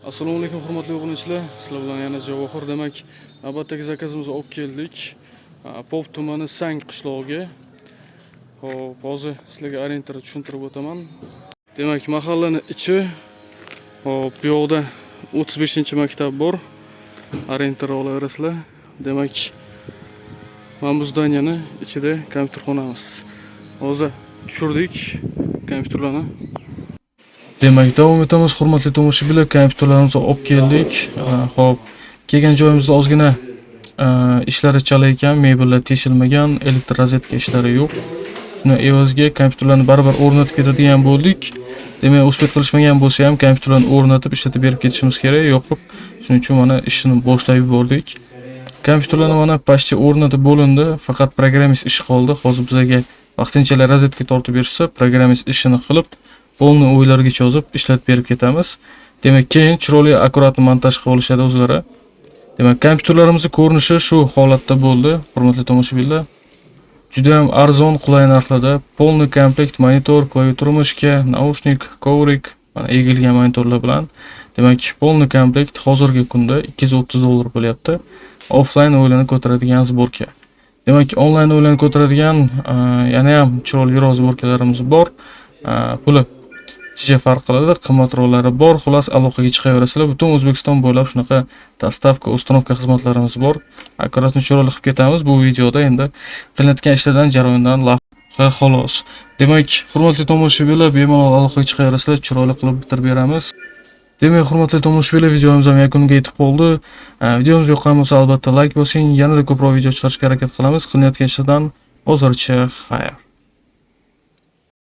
Assalomu alaykum hurmatli obunachilar. Sizlar bilan yana Javohir. Demak, navbatdagi zakazimizni olib keldik. Pop tumani Sang qishlog'iga. Hop, hozir sizlarga orientir tushuntirib o'taman. Demak, mahallani ichi, hop, bu yoqda 35-maktab bor. Orientir olaverasizlar. Demak, mana bu zdaniyani ichida kompyuterxonamiz. Hozir tushirdik kompyuterlarni. Demak, davom etamiz hurmatli tomoshabinlar. Kompyuterlarimizni olib keldik. Xo'p, kelgan joyimizda ozgina ishlari chala ekan, mebellar teshilmagan, elektr rozetka ishlari yo'q. Shuni evaziga kompyuterlarni baribir o'rnatib ketadigan bo'ldik. Demak, o'sbet qilishmagan bo'lsa ham kompyuterlarni o'rnatib ishlatib berib ketishimiz kerak. Yo'qib, shuning uchun mana ishni boshlab yubordik. Kompyuterlarni mana pastga o'rnatib bo'lindi, faqat programmist ishi qoldi. Hozir bizga vaqtinchalik rozetka tortib bersa, programmist ishini qilib polni o'ylargacha yozib ishlatib berib ketamiz. Demak, keyin chiroyli akkuratni montaj qilib olishadi o'zlari. Demak, kompyuterlarimizning ko'rinishi shu holatda bo'ldi, hurmatli tomoshabinlar. Juda ham arzon, qulay narxlarda polni komplekt monitor, klaviatura, mushka, naushnik, kovrik, mana egilgan monitorlar bilan. Demak, polni komplekt hozirgi kunda $230 bo'lyapti. Offline o'ylanib ko'taradigan zborka. Demak, onlayn o'ylanib ko'taradigan yana ham chiroyli zborkalarimiz bor. Puli jicha farq qiladi, qimmatroqlari bor. Xolos, aloqaga chiqaverasizlar. Butun O'zbekiston bo'ylab shunaqa dostavka, uстановка xizmatlarimiz bor. Akkuratni chiroyli qilib ketamiz bu videoda. Endi qilinayotgan ishlardan, jarayondan xolos. Demak, hurmatli tomoshabinlar, bemalol aloqaga chiqaverasizlar, chiroyli qilib bitirib beramiz. Demak, hurmatli tomoshabinlar, videomiz ham yakuniga yetib qoldi. Videomiz yoqqan bo'lsa, albatta like bosing. Yanada ko'proq video chiqarishga harakat qilamiz. Qilinayotgan ishlardan hozircha xayr.